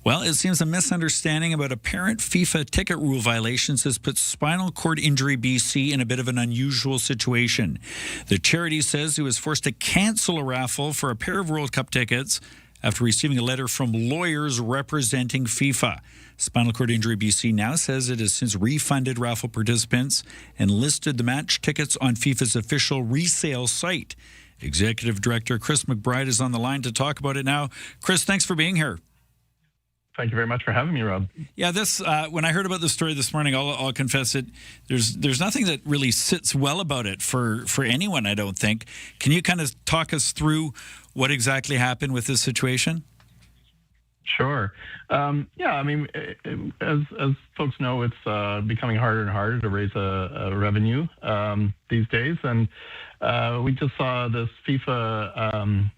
Well, it seems a misunderstanding about apparent FIFA ticket rule violations has put Spinal Cord Injury BC in a bit of an unusual situation. The charity says it was forced to cancel a raffle for a pair of World Cup tickets after receiving a letter from lawyers representing FIFA. Spinal Cord Injury BC now says it has since refunded raffle participants and listed the match tickets on FIFA's official resale site. Executive Director Chris McBride is on the line to talk about it now. Chris, thanks for being here. Thank you very much for having me, Rob. Yeah, this when I heard about the story this morning, I'll confess it. There's nothing that really sits well about it for anyone, I don't think. Can you kind of talk us through what exactly happened with this situation? Sure. Yeah, I mean, as folks know, it's becoming harder and harder to raise a revenue these days, and we just saw this FIFA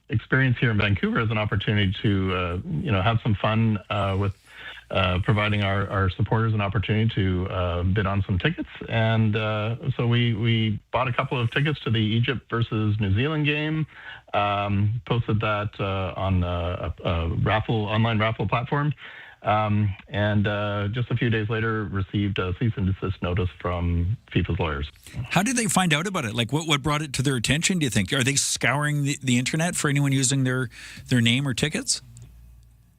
experience here in Vancouver as an opportunity to have some fun with providing our supporters an opportunity to bid on some tickets. And so we bought a couple of tickets to the Egypt versus New Zealand game, posted that on a online raffle platform, and just a few days later received a cease and desist notice from FIFA's lawyers. How did they find out about it? Like, what brought it to their attention, do you think? Are they scouring the internet for anyone using their name or tickets?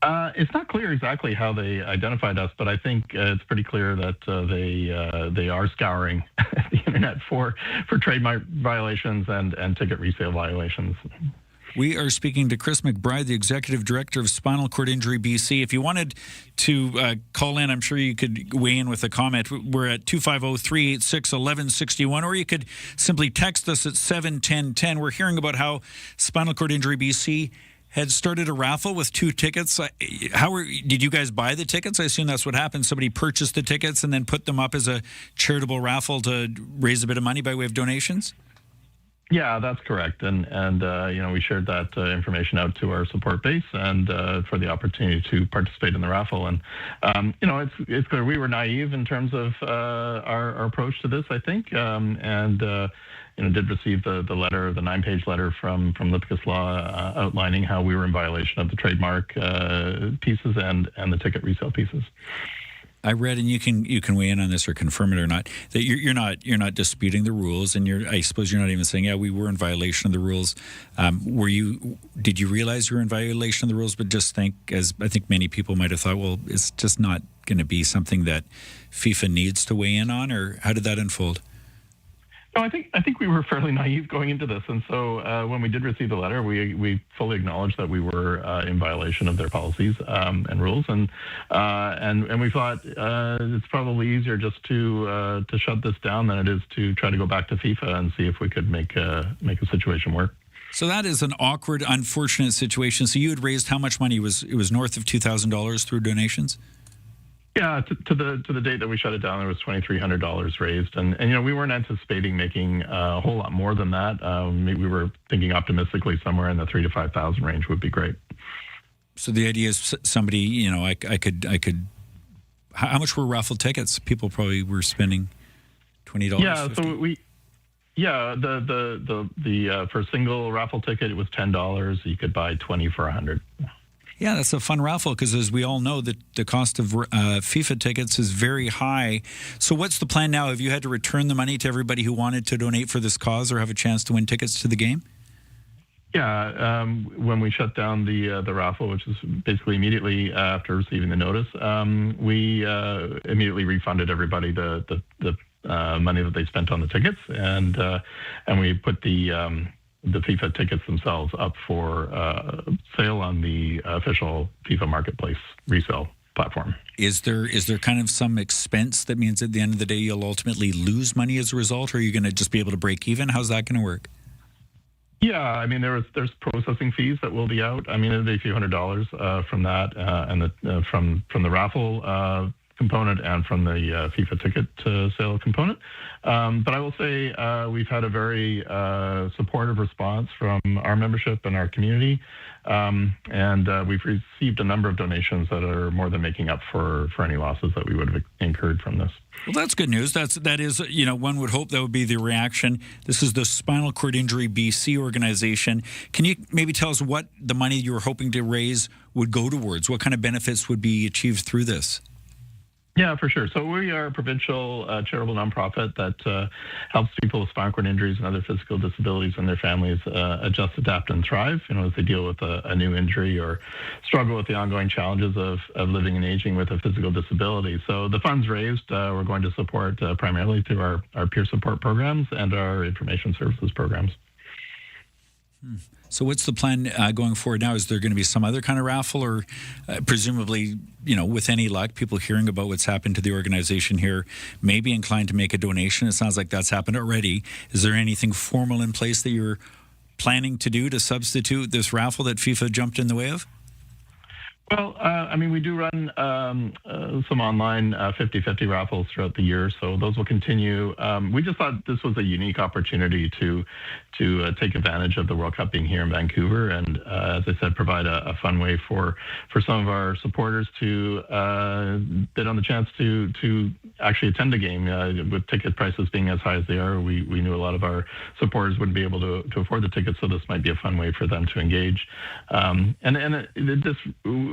It's not clear exactly how they identified us, but I think it's pretty clear that they are scouring the internet for trademark violations and ticket resale violations. We are speaking to Chris McBride, the Executive Director of Spinal Cord Injury BC. If you wanted to call in, I'm sure you could weigh in with a comment. We're at 250-386-1161, or you could simply text us at 71010. We're hearing about how Spinal Cord Injury BC had started a raffle with 2 tickets. Did you guys buy the tickets? I assume that's what happened. Somebody purchased the tickets and then put them up as a charitable raffle to raise a bit of money by way of donations? Yeah, that's correct. And we shared that information out to our support base and for the opportunity to participate in the raffle. And, it's clear we were naive in terms of our approach to this, I think. Did receive the letter, the 9-page letter from Lipkus Law outlining how we were in violation of the trademark pieces and the ticket resale pieces. I read, and you can weigh in on this or confirm it or not, that you're not disputing the rules, and I suppose you're not even saying, yeah, we were in violation of the rules. Did you realize you were in violation of the rules, but just think, as I think many people might have thought, well, it's just not going to be something that FIFA needs to weigh in on, or how did that unfold? No, I think we were fairly naive going into this, and so when we did receive the letter, we fully acknowledged that we were in violation of their policies and rules, and we thought it's probably easier just to shut this down than it is to try to go back to FIFA and see if we could make a situation work. So that is an awkward, unfortunate situation. So you had raised how much money? It was north of $2,000 through donations? Yeah, to the date that we shut it down, there was $2,300 raised, and we weren't anticipating making a whole lot more than that. Maybe we were thinking optimistically somewhere in the $3,000 to $5,000 range would be great. So the idea is somebody, I could. How much were raffle tickets? People probably were spending $20. Yeah, $50. So for a single raffle ticket, it was $10. You could buy 20 for $100. Yeah, that's a fun raffle because, as we all know, the cost of FIFA tickets is very high. So what's the plan now? Have you had to return the money to everybody who wanted to donate for this cause or have a chance to win tickets to the game? Yeah, when we shut down the raffle, which is basically immediately after receiving the notice, we immediately refunded everybody the money that they spent on the tickets, and we put the FIFA tickets themselves up for sale on the official FIFA Marketplace resale platform. Is there kind of some expense that means at the end of the day you'll ultimately lose money as a result, or are you going to just be able to break even? How's that going to work? Yeah, I mean there's processing fees that will be out. I mean it'll be a few $100s from that, and from the raffle component and from the FIFA ticket sale component. But I will say we've had a very supportive response from our membership and our community. And we've received a number of donations that are more than making up for any losses that we would have incurred from this. Well, that's good news. That is, one would hope that would be the reaction. This is the Spinal Cord Injury BC organization. Can you maybe tell us what the money you were hoping to raise would go towards? What kind of benefits would be achieved through this? Yeah, for sure. So we are a provincial charitable nonprofit that helps people with spinal cord injuries and other physical disabilities and their families adjust, adapt, and thrive, as they deal with a new injury or struggle with the ongoing challenges of living and aging with a physical disability. So the funds raised, we're going to support primarily through our peer support programs and our information services programs. So what's the plan going forward now? Is there going to be some other kind of raffle, or presumably, with any luck, people hearing about what's happened to the organization here may be inclined to make a donation? It sounds like that's happened already. Is there anything formal in place that you're planning to do to substitute this raffle that FIFA jumped in the way of? Well, we do run some online 50-50 raffles throughout the year, so those will continue. We just thought this was a unique opportunity to take advantage of the World Cup being here in Vancouver, and as I said, provide a fun way for some of our supporters to bid on the chance to actually attend a game. With ticket prices being as high as they are, we knew a lot of our supporters wouldn't be able to afford the tickets, so this might be a fun way for them to engage.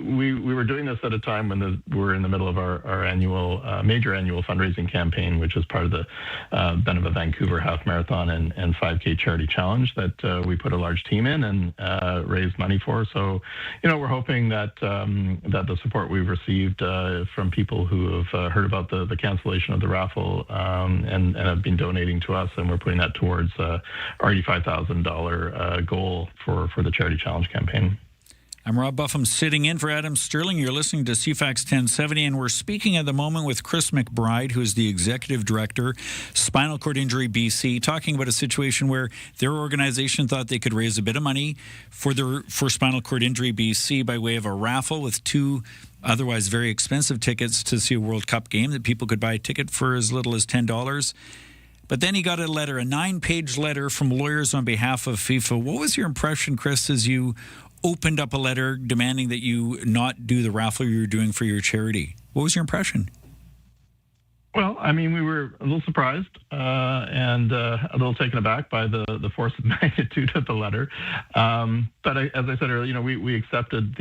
We were doing this at a time when we're in the middle of our annual major annual fundraising campaign, which is part of the Beneva Vancouver Half Marathon and 5K Charity Challenge that we put a large team in and raised money for. So, we're hoping that that the support we've received from people who have heard about the cancellation of the raffle and have been donating to us, and we're putting that towards our $85,000 goal for the Charity Challenge campaign. I'm Rob Buffam, sitting in for Adam Sterling. You're listening to CFAX 1070, and we're speaking at the moment with Chris McBride, who is the Executive Director, Spinal Cord Injury BC, talking about a situation where their organization thought they could raise a bit of money for Spinal Cord Injury BC by way of a raffle with two otherwise very expensive tickets to see a World Cup game that people could buy a ticket for as little as $10. But then he got a letter, a 9-page letter from lawyers on behalf of FIFA. What was your impression, Chris, as you opened up a letter demanding that you not do the raffle you were doing for your charity? What was your impression? Well, we were a little surprised and a little taken aback by the force of magnitude of the letter. But as I said earlier, we accepted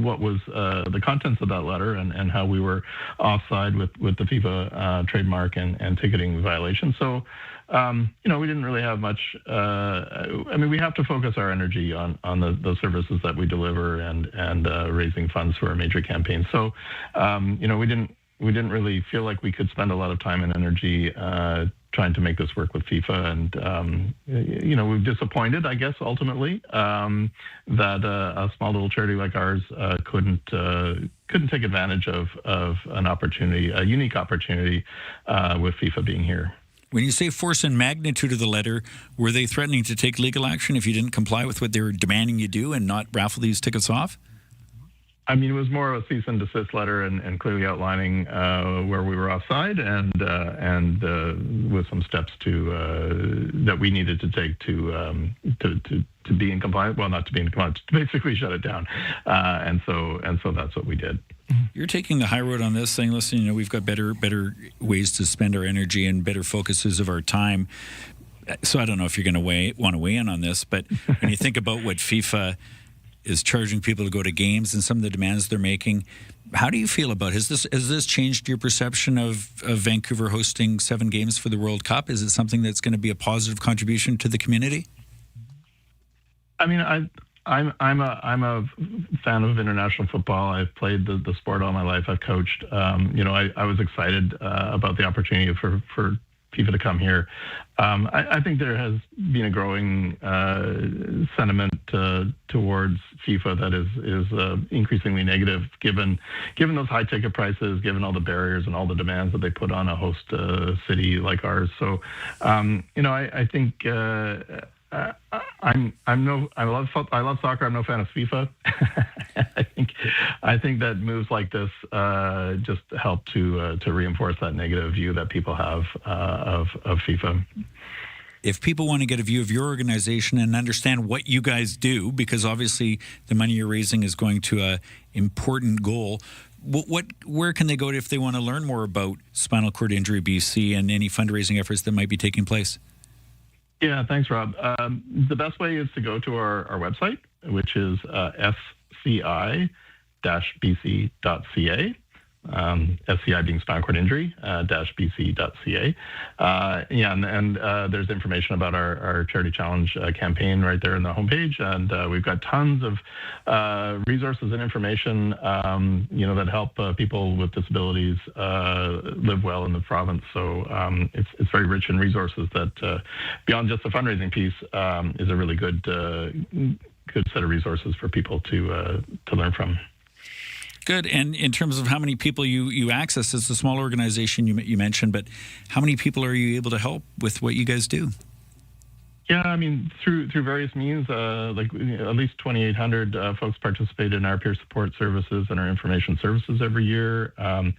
what was the contents of that letter and how we were offside with the FIFA trademark and ticketing violation. So, we didn't really have much. We have to focus our energy on the services that we deliver and raising funds for our major campaigns. So, we didn't really feel like we could spend a lot of time and energy trying to make this work with FIFA, and we're disappointed, I guess, ultimately that a small little charity like ours couldn't take advantage of an opportunity, a unique opportunity, with FIFA being here. When you say force and magnitude of the letter, were they threatening to take legal action if you didn't comply with what they were demanding you do and not raffle these tickets off? It was more of a cease and desist letter and clearly outlining where we were offside and with some steps that we needed to take to be in compliance. Well, not to be in compliance, to basically shut it down. And so that's what we did. You're taking the high road on this, saying, listen, we've got better ways to spend our energy and better focuses of our time. So I don't know if you're going to want to weigh in on this, but when you think about what FIFA is charging people to go to games and some of the demands they're making, how do you feel about it? Has this changed your perception of Vancouver hosting 7 games for the World Cup? Is it something that's going to be a positive contribution to the community? I'm a fan of international football. I've played the sport all my life. I've coached. I was excited about the opportunity for FIFA to come here. I think there has been a growing sentiment towards FIFA that is increasingly negative, given those high ticket prices, given all the barriers and all the demands that they put on a host city like ours. So, I think I love soccer. I'm no fan of FIFA. I think that moves like this just help to reinforce that negative view that people have of FIFA. If people want to get a view of your organization and understand what you guys do, because obviously the money you're raising is going to an important goal, where can they go if they want to learn more about Spinal Cord Injury BC and any fundraising efforts that might be taking place? Yeah, thanks, Rob. The best way is to go to our website, which is sci-bc.ca. SCI being spinal cord injury, -bc.ca. There's information about our Charity Challenge campaign right there on the homepage. And we've got tons of resources and information, that help people with disabilities live well in the province. So it's very rich in resources that, beyond just the fundraising piece, is a really good set of resources for people to learn from. Good. And in terms of how many people you access, it's a small organization you mentioned, but how many people are you able to help with what you guys do? Yeah, I mean, through various means, at least 2,800 folks participate in our peer support services and our information services every year, and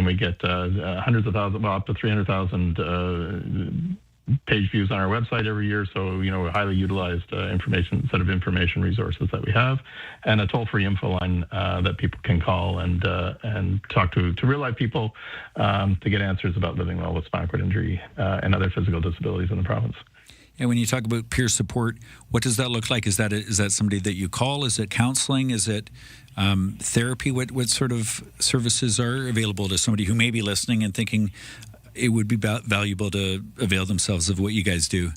we get hundreds of thousands, up to 300,000 page views on our website every year. So, a highly utilized set of information resources that we have, and a toll-free info line that people can call and talk to real-life people to get answers about living well with spinal cord injury and other physical disabilities in the province. And when you talk about peer support, what does that look like? Is that somebody that you call? Is it counseling? Is it therapy? What sort of services are available to somebody who may be listening and thinking it would be valuable to avail themselves of what you guys do?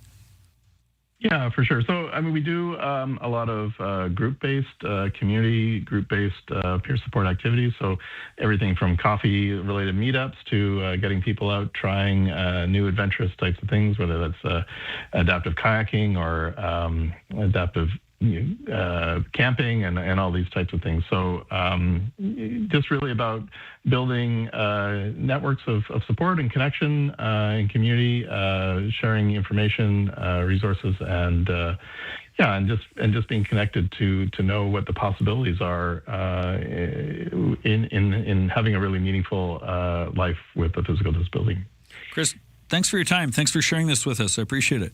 Yeah, for sure. So, I mean, we do a lot of group-based, community group-based peer support activities. So everything from coffee-related meetups to getting people out trying new adventurous types of things, whether that's adaptive kayaking or adaptive camping and all these types of things. So just really about building networks of support and connection and community, sharing information, resources, and just being connected to know what the possibilities are in having a really meaningful life with a physical disability. Chris, thanks for your time. Thanks for sharing this with us. I appreciate it.